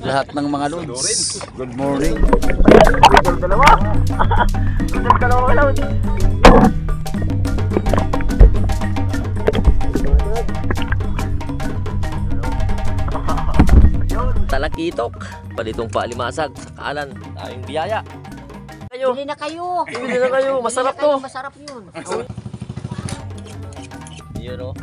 Lahat ng mga lods. Good morning. Dalawa. Dalawa ka lods. Talakitok, palitong paalimasag sa kanan, tayong biyaya. Kayo, Bili na kayo. bili na kayo, masarap to. Masarap yun. Yun o.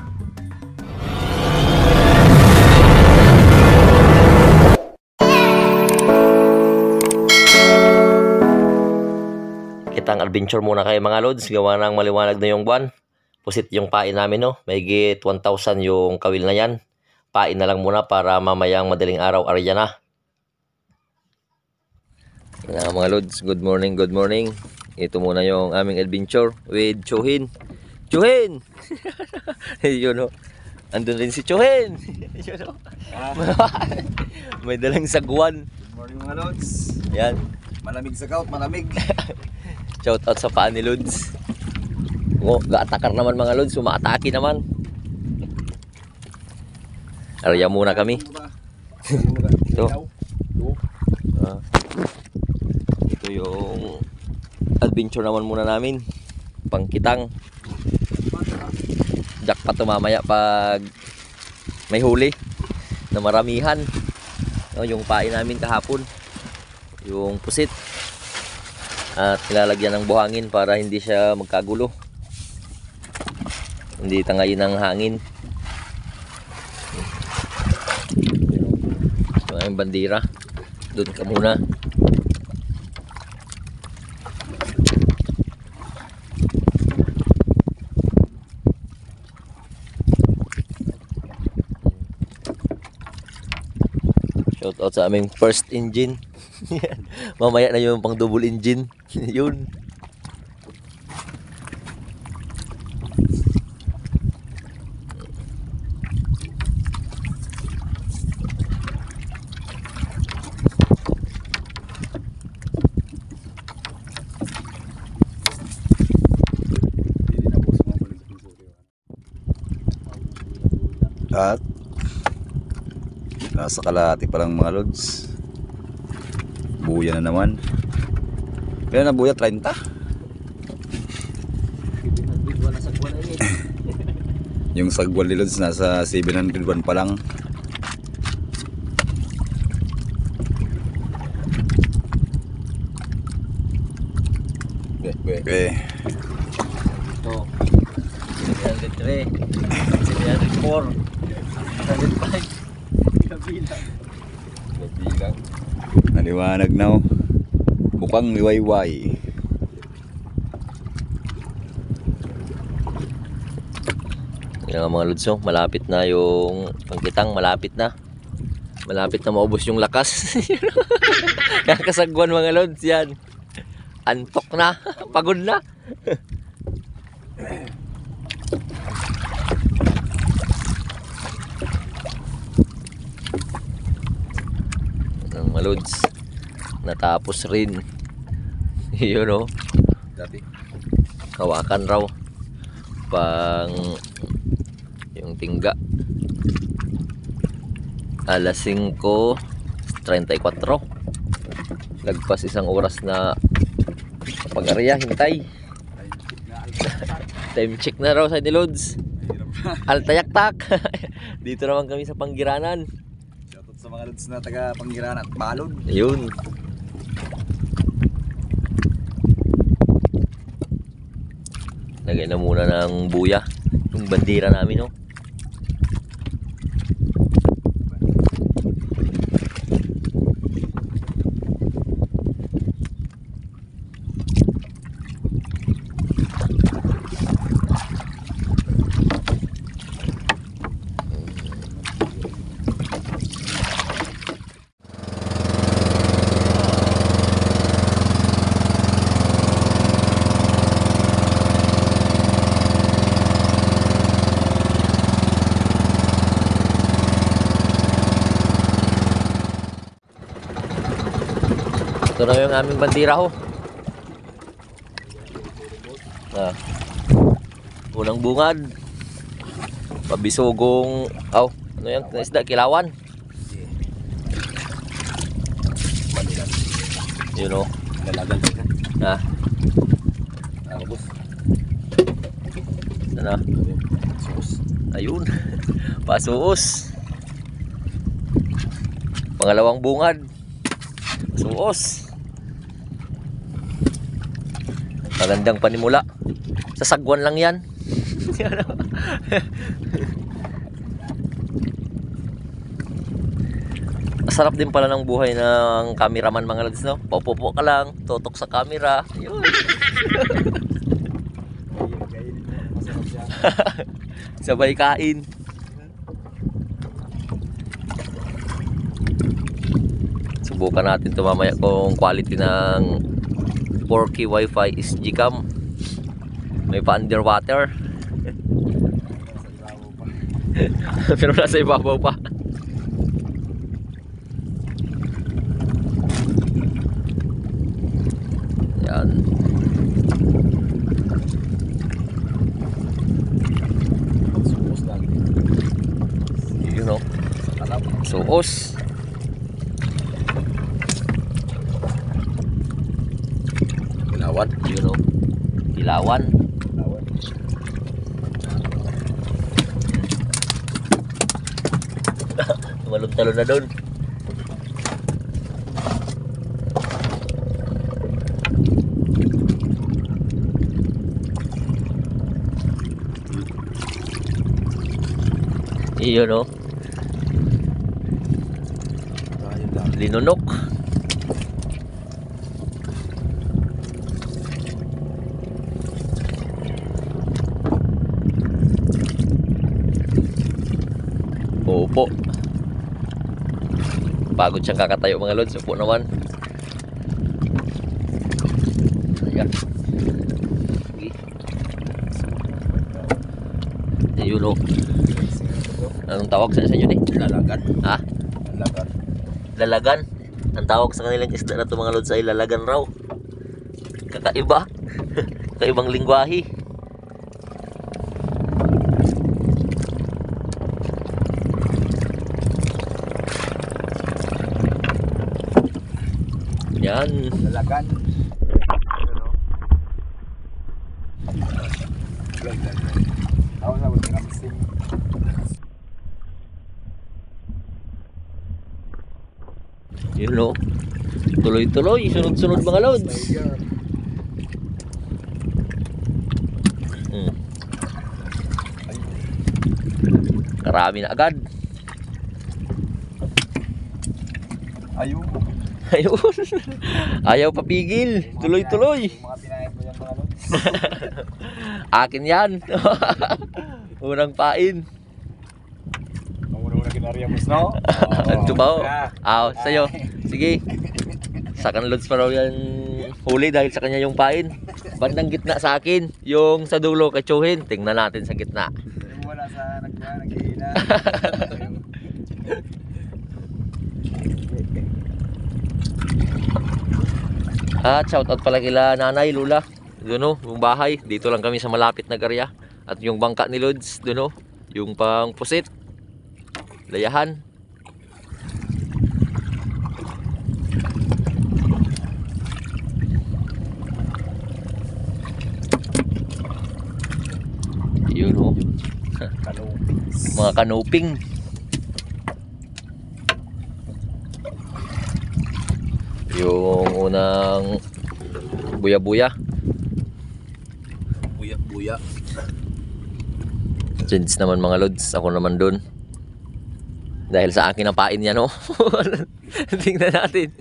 Kitang adventure muna kayo mga lods, gawa ng maliwanag na yung buwan. Pusit yung pain namin no, may git 1,000 yung kawil na yan. Pain na lang muna para mamayang madaling araw arya na. Mga lods, good morning, good morning. Ito muna yung aming adventure with Chuhin. Chuhin! Yun o. Andun rin si Chuhin. Yun o. May dalang sagwan. Good morning mga lods. Yan. Malamig sa gout, malamig. Shout out sa paan ni Lods. O, gaatakar naman mga Lods. Sumaatake naman. Arya muna kami. Ito. Ito yung adventure naman muna namin. Pangkitang. Jackpot to mamaya pag may huli na maramihan. Yung pain namin kahapon. Yung pusit. At nilalagyan ng buhangin para hindi siya magkagulo. Hindi tangayin ng hangin. So, yung bandira. Doon ka muna. Shout out sa aming first engine. Mamaya na yung pang double engine. Yun. At nasa kalahati pa lang mga lods. Buya na naman. Kaya na buya 30. Yung sagwal ni lods nasa 701 pa lang. Okay. Ito. 703. 704. 705. Kabilang. Naliwanag na oh. Bukang liwayway. Yan nga mga lods, oh, malapit na yung pangkitang, malapit na. Malapit na maubos yung lakas. Kakasagwan mga lods yan. Antok na, pagod na. Ang mga lods, natapos rin. Yun o. Dati. Hawakan raw. Pang yung tingga. Alas 5:34. Lagpas isang oras na pag-arya, hintay. Time check na raw sa Lods. Altayaktak. Dito naman kami sa Panggiranan. Shoutout sa mga lods na taga Panggiranan at Balod. Ayun. Lagay na muna ng buya yung bandera namin, no. Ito na yung aming bandira ho. Unang bungad. Pabisugong, Ano yan? Isda, kilawan. Manilan. Yun o. Lalagan ka. Ha? Boss. Ano? Sus. Ayun. Pasuos. Pangalawang bungad. Pasuos. Magandang panimula. Sa sagwan lang yan. Masarap din pala ng buhay ng cameraman mga lods, no? Paupo ka lang, tutok sa camera. Ayun. Masarap siya. Sabay kain. Subukan natin ito mamaya kung quality ng 4K Wi-Fi is Gcam. May pa underwater. Pero nasa ibabaw pa. Yan. Sus lang. You know. Alam. Suos. Kilawan. You know. Kilawan. Kilawan. Tumalon-talon na doon. Iyon o. Ayun lang. Linunok. Opo. Pagod siyang kakatayo mga lods. Upo naman. Ayan. Sige. Ayun o. Anong tawag sa inyo ni? Lalagan. Ha? Lalagan. Lalagan. Ang tawag sa kanilang isda na ito mga lods ay lalagan raw. Kakaiba. Kakaibang lingwahe. Yan. Lalagan. Ako na wala kami sing. Yun o. Tuloy-tuloy. Sunod-sunod mga lods. Karami na agad. Ayun. Ayun. Ayaw papigil. Tuloy-tuloy. Yung mga pinahit mo yan mga lods. Akin yan. Unang pain. Ang unang kinarya mo, no? Ito ba o? Sa'yo. Sige. Sa kan lods pa raw yan huli dahil sa kanya yung pain. Bandang gitna sa akin. Yung sa dulo kay Chuhin. Tingnan natin sa gitna. Yung wala sa naghihina. At shoutout pala kila nanay, lula. Doon o, yung bahay. Dito lang kami sa malapit na area. At yung bangka ni Lods, doon o. Yung pang pusit. Layahan. Yun o. Mga kanuping. Yung unang buya-buya. Buya-buya. Change naman mga lods. Ako naman dun. Dahil sa akin ang pain yan, no? Tingnan natin.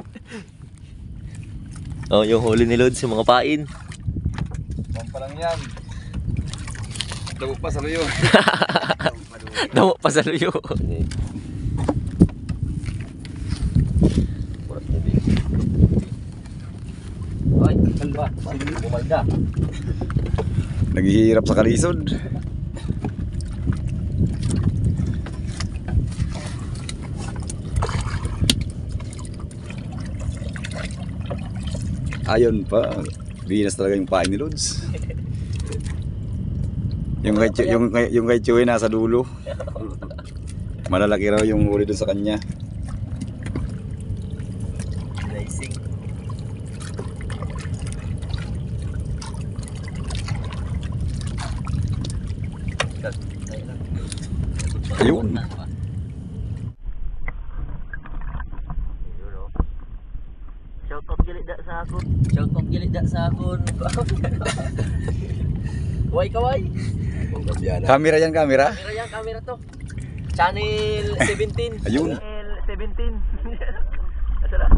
Oh, yung huli ni Lods, yung mga pain. Pang pa lang yan. Damo pa sa luyo. Damo pa sa luyo. Ay, kalba. Bumalda. Naghihirap sa kalisod. Ayun pa. Binas talaga yung pain ni Lods. Yung kay Chuy nasa dulo. Malalaki raw yung huli doon sa kanya. Racing. Ayun. Shoutout gili da sa akon. Shoutout gilid da sa akon. Kaway. Camera yan, camera. Kamera yan, kamera to. Channel 17. Ayun. L17. Asala.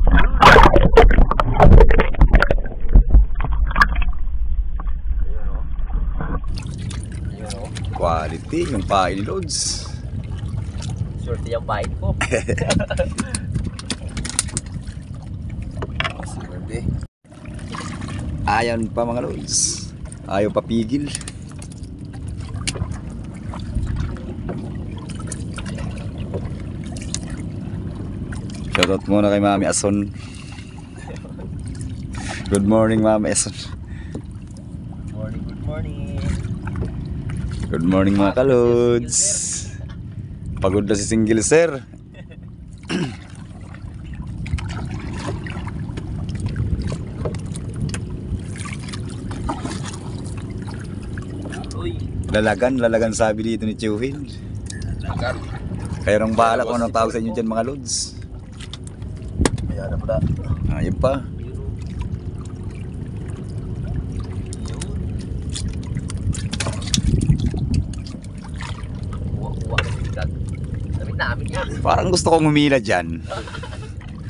Quality yung pain ni Lods. Swerte yung bite ko. Ayan pa mga Lods. Ayaw pa pigil. Shoutout muna kay Mami Ason. Good morning Mami Ason. Good morning. Good morning mga kalods. Pagod na si Single Sir. Uy, Lalagan sabi dito ni Chuhin. lagan. Kayo nang bahala kung anong tawag sa inyo dyan mga lods. Ayan na pala. Ayun pa. Damit namin yan. Parang gusto kong humila dyan.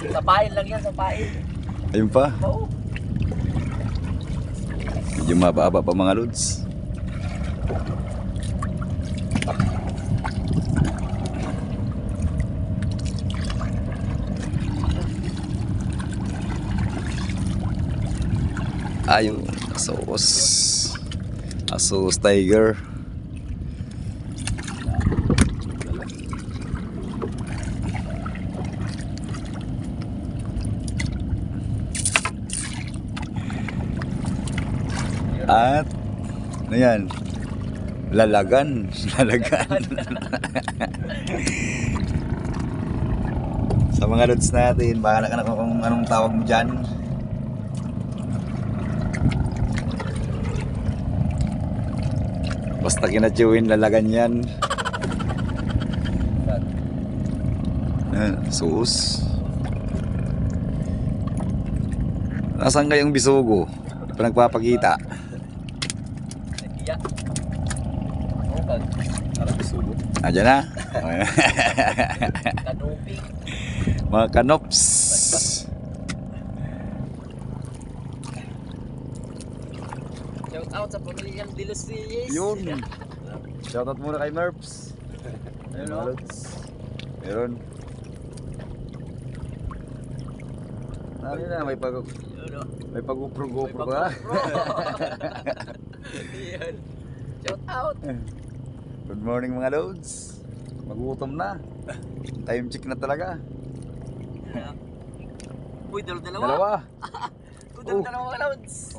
Sapain lang yan, sapain. Ayun pa. Oo. Medyo mababa pa mga lods. Ayun, Asos Tiger. At ano yan? Lalagan. Sa mga lods natin, bahala ka na kung anong tawag mo dyan. Basta kinatsuhin, lalagan yan. Suus. Nasaan kayong bisugo? Di pa nagpapakita. Iya. Oo, para bisugo. Ayan na. Kanuping. Mga kanops. Shout out sa pamilyang De Los Reyes. Yun. Shoutout muna kay Merps. Ayun mga lods. Meron. Ano na, may pag-upro-gopro ba? Yan. Shout out. Good morning mga lods. Magutom na. Time check na talaga. Uy, dalawa. Dalawa. Uy, dalawa mga lods.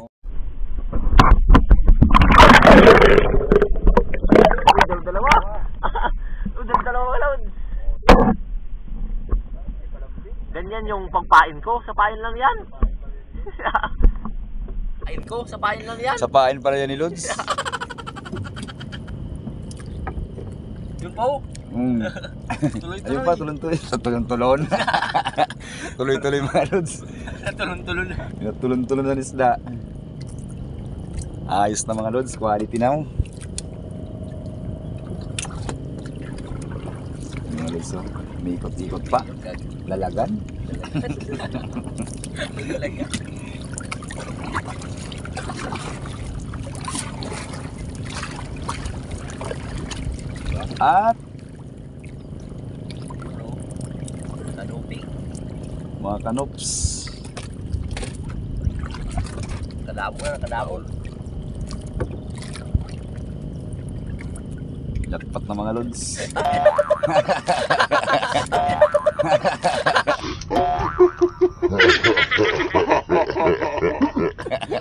Dalawa. Dalawa load. Ganyan yung pagpain ko. Sa pain lang yan. Ayun ko, sapain lang yan. Sapain para yan ni Lods. Yun po. Ayun pa, tulon-tulon. Tulon-tulon. Tuloy-tuloy mga Lods. Tulon-tulon. Tulon-tulon na isda. Ayos na mga Lods. Quality now. Mga Lods, oh. May ikot-ikot pa. Lalagan. At Kanuping. mga kanops. Kadabol. Jackpot na mga Lods.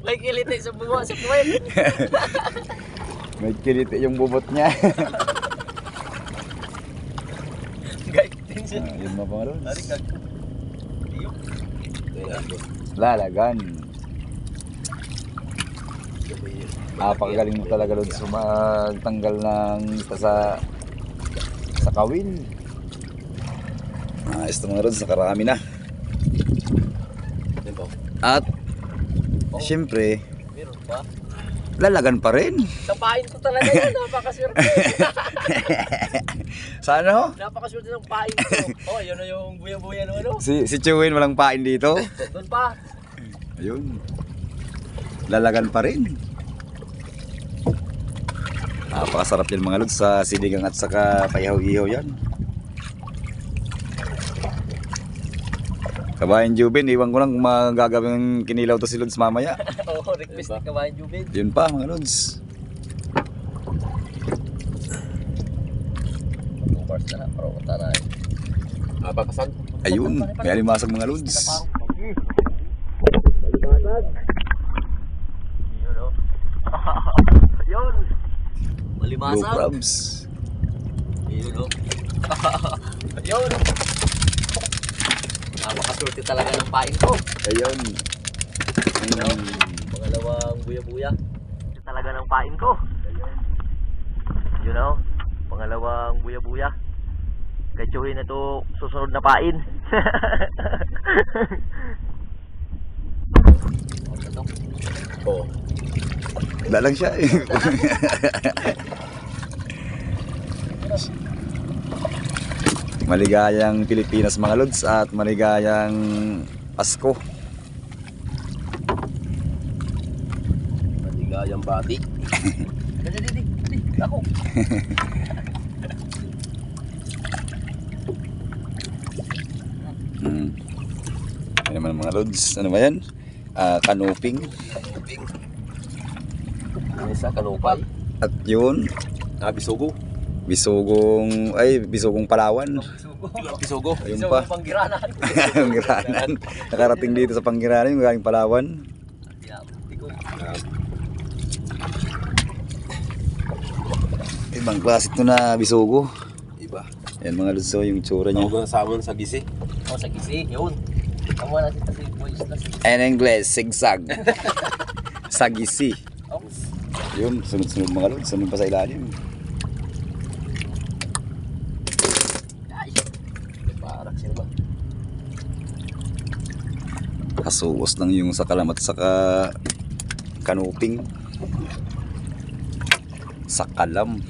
May kiliti sa bunga sa puwet. May kiliti yung bubot niya. Yun mga pangalods. Lalagan. Napakagaling mo talaga Lods magtanggal ng isa sa kawil. Ito mga Lods, nakarami na. At siyempre Meron pa. lalagan pa rin. Napain ko talaga yan. Napakaswerte. Sana ho? Napakaswerte ng pain ko. Oh, yun na yung buya-buya no ano. Si Chewin walang pain dito. Doon pa. Ayun. Lalagan pa rin. Napakasarap yan mga Lods sa sinigang at saka payaw-ihaw yan. Kabayan Jubin, iwan ko lang kung magagawing kinilaw to si Lods mamaya. Oo, request ni Kabayan Jubin. Yun pa mga Lods. 2 bars na na, para punta na. Bakasan. Ayun, may alimasag mga Lods. Yun o. Yun. Blue Malimasag. crabs. Yun o. Yun. Napakaswerte talaga ng pain ko. Ayun. Pangalawang buya-buya. Talaga ng pain ko. You know, pangalawang buya-buya. Kay Chuhin na to susunod na pain. Oo. Wala lang siya eh. Maligayang Pilipinas mga Lods at maligayang Pasko. Maligayang bati. Dali. Ako. Ano naman mga Lods? Ano ba yan? Kanuping. Ano sa kanupal? At yun, Bisugo. bisugong Palawan. Bisugo. Ayun pa. Panggiranan. Panggiranan. Nakarating dito sa Panggiranan, yung galing Palawan. Ibang klase ito na bisugo. Iba. Yan mga Lods, so yung tsura niya. Tawag na sa amin sa gisi. Sa gisi. Yun. Tama natin kasi boys na si. In English, sigsag. Sagisi. Oops. Yun, sunod-sunod mga Lods. Sunod pa sa ilalim. Ay. Parak siya ba? Kasuos lang yung sa kalamat saka kanuping. Sa kalam.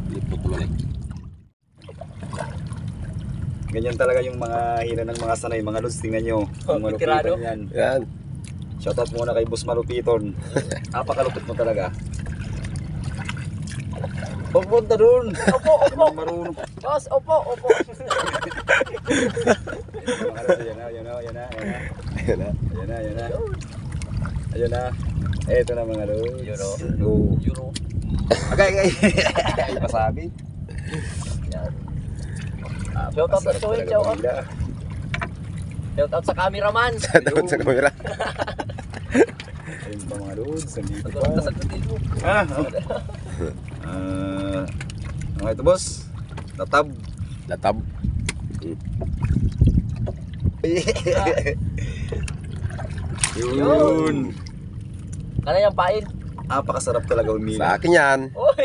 Lipot mo lang. Ganyan talaga yung mga hila ng mga sanay, mga Lods. Tingnan nyo. Yung malupitan yan. Yan. Shoutout muna kay Boss Malupiton. Napakalupit mo talaga. Pupunta doon. Opo. Marunong. Boss, opo. Yan na. Ayun na. Eto na mga Lods. Euro. Agay. Ay, pasabi. Yan. Shout out sa Chuhin, shout out. Shout out sa cameraman. Doon sa kamera. Ayun pa mga Lods. Nandito pa. Sagutin mo. Ano ito boss? Latab. Yun. Kaya yung pain. Napakasarap talaga umili. Sa akin yan. Uy,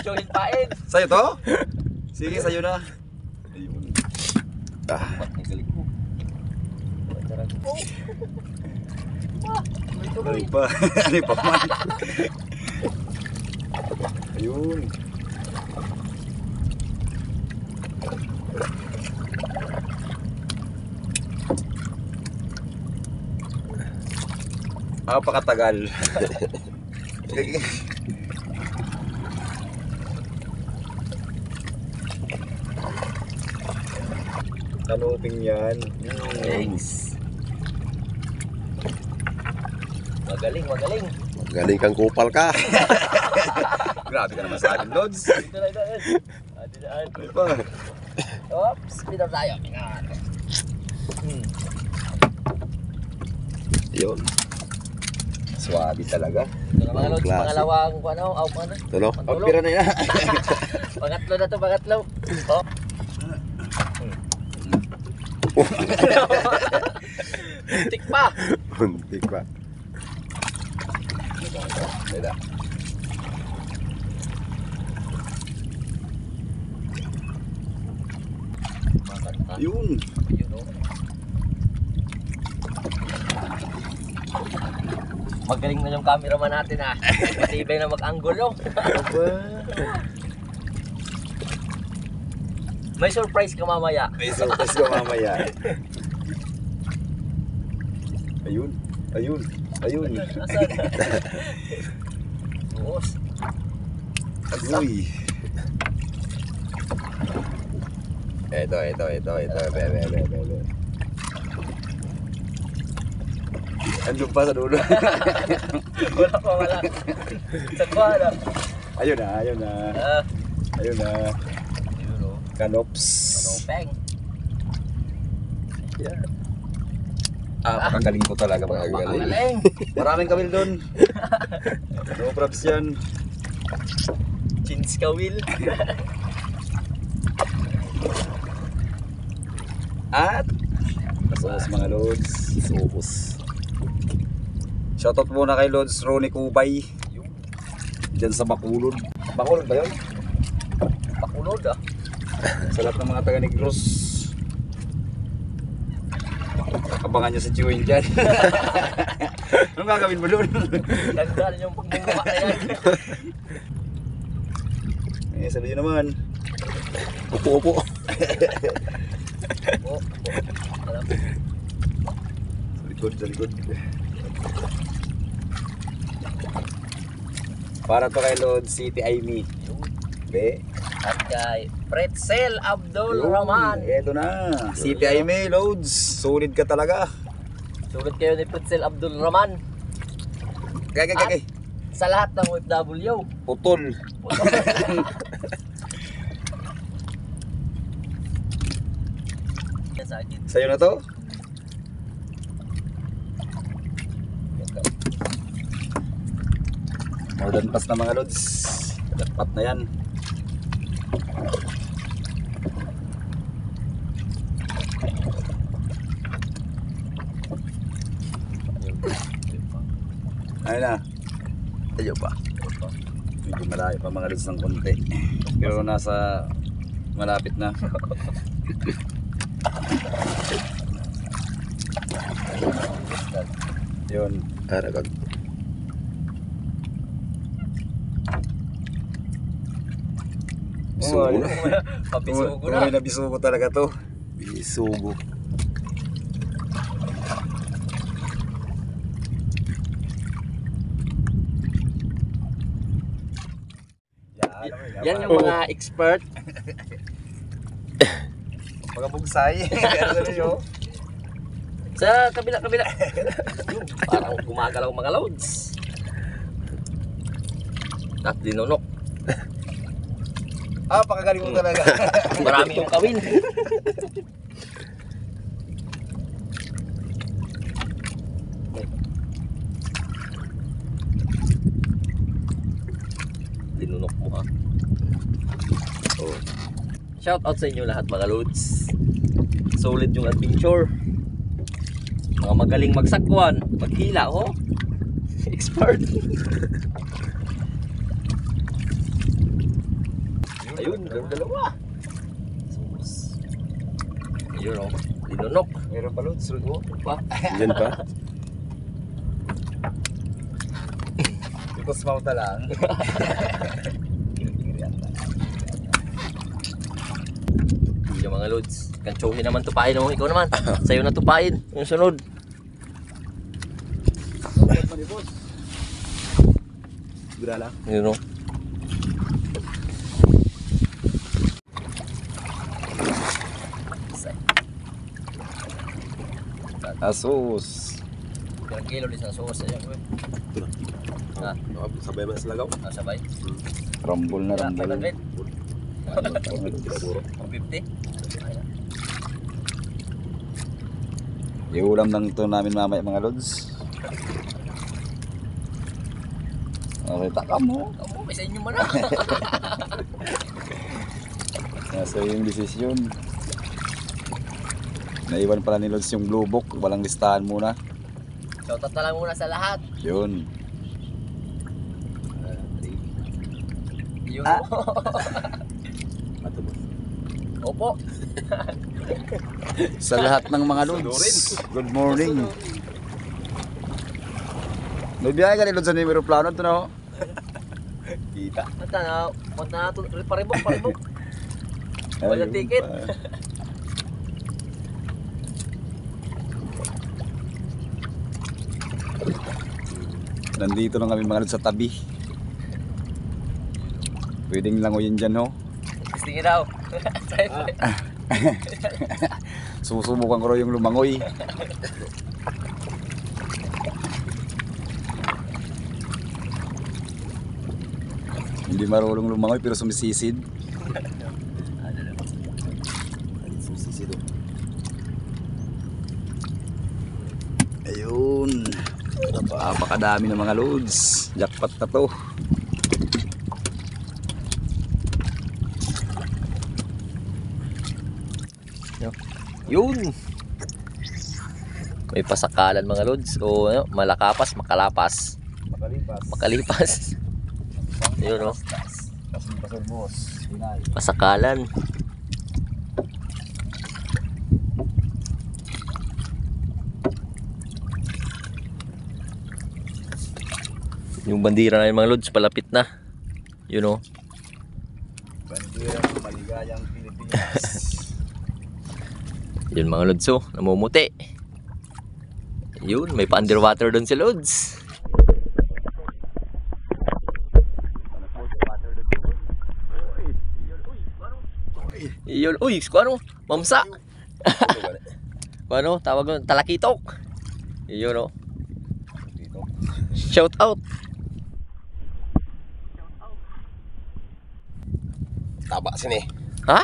Chuhin pain. Sa'yo to? Sige, sa'yo na. Ayun. Nagaling mo. Ano pa? Ano pa man? Ayun. Napakatagal. Kanuping yan. Thanks. Magaling. Galing kang kupal ka. Grabe ka naman sa akin, Lods. Dito na. Ano pa? Oops, pinap tayo. Yun. Swabe talaga. Ito na mga lods, Klase. pangalawang ano? Tulo. Pantulog. Pira na yan. Pangatlo na to, pangatlo. Oh. Tik pa. Muntik pa. Wala. Yun. Yun, oh. Magaling na yung cameraman natin ah. Matibay na mag-angle oh. May surprise ka mamaya. May surprise ko mamaya. Ayun. Ayun. Ayun. Asan? Buos. Uy. Ito. Bebe. Andun pa sa dulo. Wala. Sagwa na. Ayun na. Ayun oh. Kanops. Peng. Pakagaling ko talaga mga galing. Magaling. Maraming kamil doon. No props yan. Chins ka Will. At Sos mga Lods. Sos. Shoutout muna kay Lods Ronnie Kubay. Diyan sa Bacolod. Bacolod ba yun? Pakulod ah. Sa lahat ng mga taga Negros. Abangan nyo si Chewin dyan. Anong gagawin mo doon? Ganda yung pagmumukha na yan. Eh, sabi nyo naman. Upo. Oh. Sa likod. Para to kay Lord City Aimee. Be. At kay Pretzel Abdul Rahman. Eto na. City Aimee, Loads. Solid ka talaga. Sulit kayo ni Pretzel Abdul Rahman. Kay. Sa lahat ng OFW. Putol. Yan sa akin. Sa'yo na to? More than pass na mga Lods. Dapat na yan. Ayun na. Ayun pa. Medyo malayo pa mga Lods ng konti. Pero nasa malapit na. Yun. Aragag. Bisugo na. Papisugo na. Tunay na bisugo talaga to. Bisugo. Yan yung mga expert. Mga bugsay. Ano yun? Sa kabila. Parang gumagalaw mga loads. At dinunok. Pakagaling mo talaga. Marami yung kawin. Dinunok mo ha. Oh. Shout out sa inyo lahat mga loads. Solid yung adventure. Mga magaling magsakwan, maghila oh. Expert. Ayun, dalawa. Ayun oh, dinunok. Meron pa Lods. Oh, pa. Yan pa. Ipos mauta lang. Yung mga loads. Kanchohin naman tupain mo. Ikaw naman. Sa'yo na tupain. Yung sunod. Gudala. Yun o. Asus. Ilang kilo din sa sauce. Ayan ko eh. Ha? Sabay man sa lagaw. Sabay. Rambol na Yeah, rambol. 500. Siguro. 150. Ayan. Iulam lang ito namin mamaya mga Lods. Okay, taka mo. Kamu, may sa inyo man ah. Nasa yung desisyon. Naiwan pala ni Lods yung blue book. Walang listahan muna. Shoutout na lang muna sa lahat. Yun. Yun. Ah. Opo. Sa lahat ng mga Lods. Good morning. May biyahe ka ni Lods sa numero plano. Ito na ho. Kita. Ata na, punta na ito. Paribok. Wala Ayun ticket. pa. Nandito lang kami mga Lods sa tabi. Pwedeng langoyin dyan ho. Gusto niyo daw. Susubukan ko raw yung lumangoy. Hindi marunong lumangoy pero sumisisid. Ayun. Napakadami ng mga loads. Jackpot na to. Yun. May pasakalan mga lods. O ano, malakapas, makalapas. Makalipas. Yun o. Pasol boss. Hinay. Pasakalan. Yung bandira na yung mga lods, palapit na. Yun o. Bandera ng maligayang Pilipinas. Yun mga lods o, namumuti. Yun, may pa-underwater doon si lods. Yun, uy, ano? Mamsa. Ano, tawag mo, talakitok. Yun o. Shout out. Taba sini. Ha?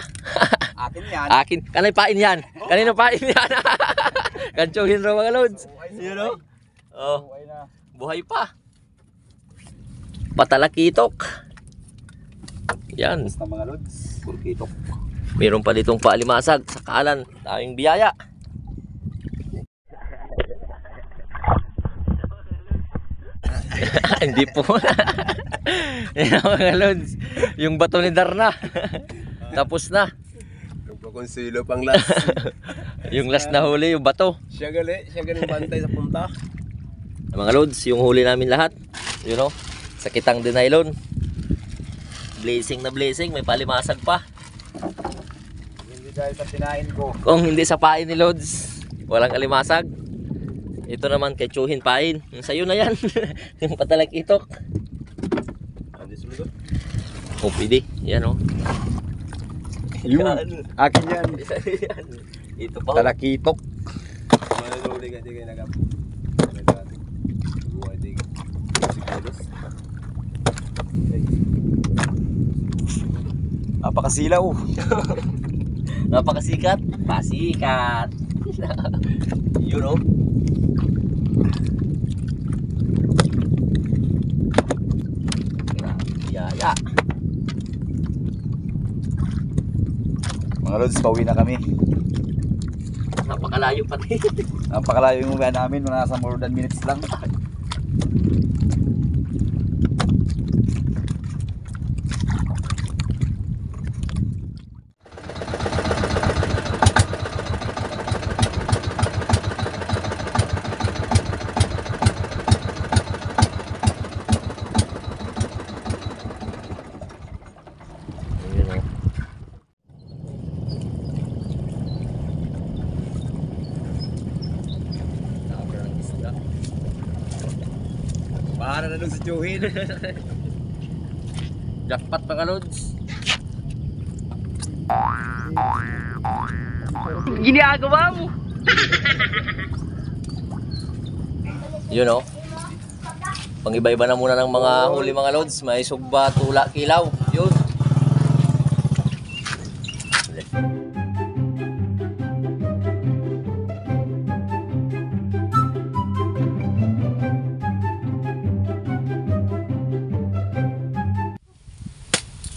Akin yan. Akin, kanay pain yan. Kanino pain yan? Kanchohin raw mga lods. You know? Oh, Buhay na. buhay pa. Patalakitok. Yan. Basta mga lods. Purkitok. Meron pa ditong paalimasag sa kalan. Daming biyaya. Hindi po. Yan mga lods. Yung bato ni Darna. Tapos na. Konsilo pang last. Yung last na huli, yung bato. Siya gali bantay sa punta. Mga lods, yung huli namin lahat. You know, sa kitang de nylon. Blazing na blazing, may palimasag pa. Hindi dahil sa tinain ko. Kung hindi sa pain ni lods, walang alimasag. Ito naman kay Chuhin pain. Yung sa'yo na yan. Yung patalakitok. Andi sumunod. Oh, pwede. Yan oh. Yun. Akin yan. Ito pa. Talakitok. Mana dulu ka di kay nagap. Buhay di. Siguros. Napakasilaw. Napakasikat. Pasikat. Yun oh. Yaya. Mga lods, pauwi na kami. Napakalayo pati. Napakalayo yung uwi namin. Nasa more than minutes lang. Yun oh. Sobrang isda. Para na doon sa Chuhin. Jackpot mga lods. Ginagawa mo. Yun oh. Pang-iba-iba na muna ng mga huli mga lods. May sugba, tula, kilaw. Yun.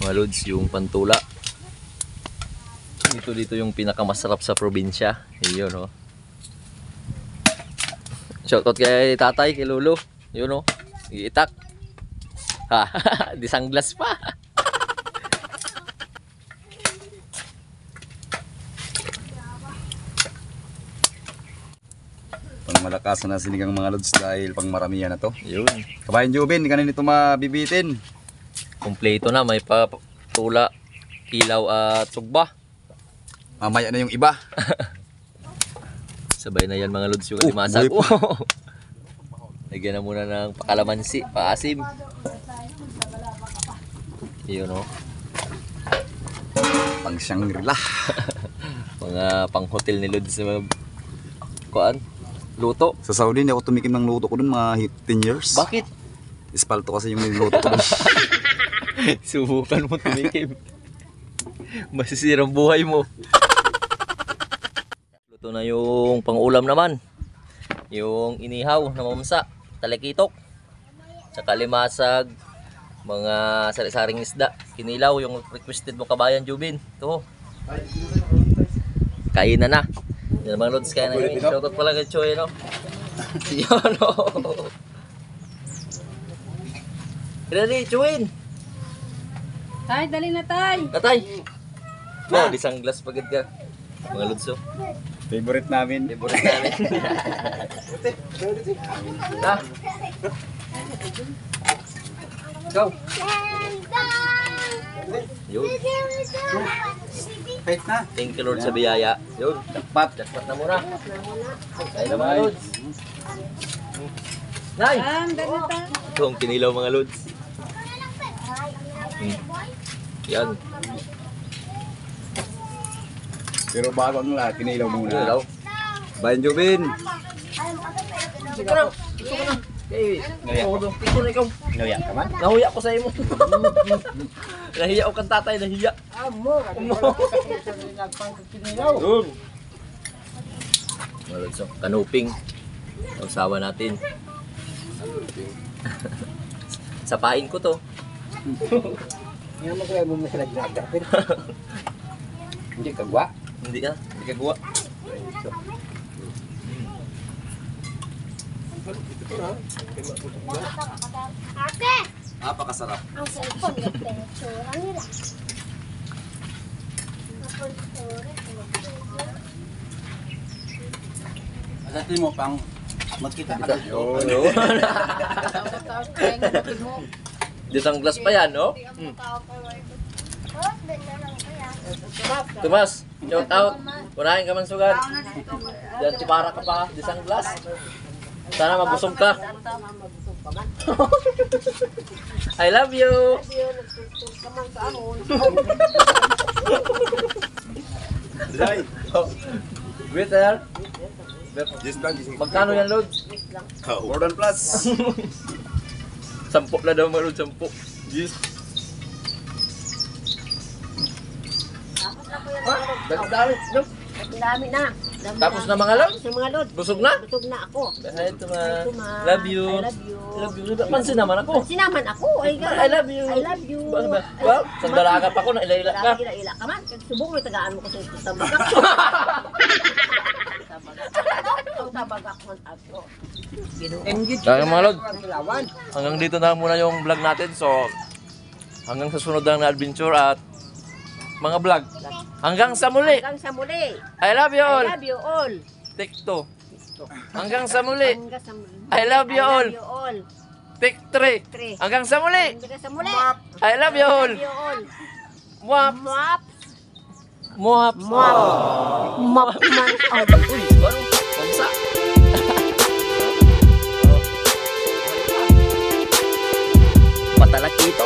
Mga lods, yung pantula. Dito yung pinakamasarap sa probinsya. Yun, no? Shoutout kay tatay, kay lolo. Yun, no? Iitak. Ha, di sunglass pa. Pang malakasan na sinigang mga lods dahil pang maramihan na to. Yun. Kabayan Jubin, kanin ito mabibitin. Kompleto na, may patula, ilaw at sugba. Mamaya na yung iba. Sabay na yan mga lods yung alimasag. Lagyan na muna ng pakalamansi, paasim. Yun, no? Pang Shangri-La. Mga pang hotel ni lods na mga kuan, luto. Sa Saudi, hindi ako tumikim ng luto ko dun mga 10 years. Bakit? Espalto kasi yung luto ko dun. Subukan mo tumikim. Masisirang buhay mo. Luto na yung pang-ulam naman. Yung inihaw na mamsa, talakitok, tsaka limasag, mga sari-saring isda, kinilaw, yung requested mo kabayan Jubin. Ito. Kain na na. Yan mga lods, kaya na yun. Shoutout pala kay Choy, no? Yan, no? Ready, Chuin! Tay, dali na tay. Katay! No, di sunglass pagod ka. Mga lods, oh. Favorite namin. Favorite namin. Ha? Go! Yun. Wait na. Thank you Lord sa biyaya. Yun. Dapat. Jackpot na muna. Kaya na mga lods. Nay! Dali na tay. Ito ang kinilaw mga lods. Yan. Pero bago ang lahat, kinilaw muna. Kinilaw. Kabayan Jubin. Ito na. Ito ka na. Okay. Ito na ikaw. Nahuya ka man? Nahuya ko sa imo. Nahiya ko kang tatay, nahiya. Yun. Mga lods, oh. Kanuping. Ang sawa natin. Sapain ko to. Hindi kagwa. Hindi ka gawa. Ate, Napakasarap. ang cellphone nagpensura nila. Asatin mo pang magkita ka. Yun. Di sunglass pa yan, no? Tumas, shout out. Unahin ka man sugad. Diyan tibara ka pa, di sunglass. Sana mabusog ka. I love you. Zay. Wait there. Just lang. Magkano yan, Lord? More than plus. 10 na daw, Lord, 10. Yes. Dami, no? Ang dami na. Tapos na mga Lord? Sa mga lod. Busog na? Busog na ako. Hi, Tuma. Hi, Tuma. Love you. I love you. Love you. Pansin naman ako. Sinaman ako. Ay, I love you. I love you. Well, sandalaga pa ako, naila-ila ka. Ila-ila ka man. Subong mo tagaan mo ko sa tabagak. Ang tabagak man ako. Kaya mga Lord, hanggang dito na muna yung vlog natin. So, hanggang sa sunod na adventure at mga vlog. Hanggang sa muli. Hanggang sa muli. I love you all. I love you all. Take 2. Hanggang sa muli. Hanggang sa muli. I love you all. I love you all. Take 3. Three. Hanggang sa muli. Hanggang sa muli. I love you all. I love you all. Mwap. Mwap. Mwap. Mwap. Mwap man. Uy, baru. Bangsa. Patalakito.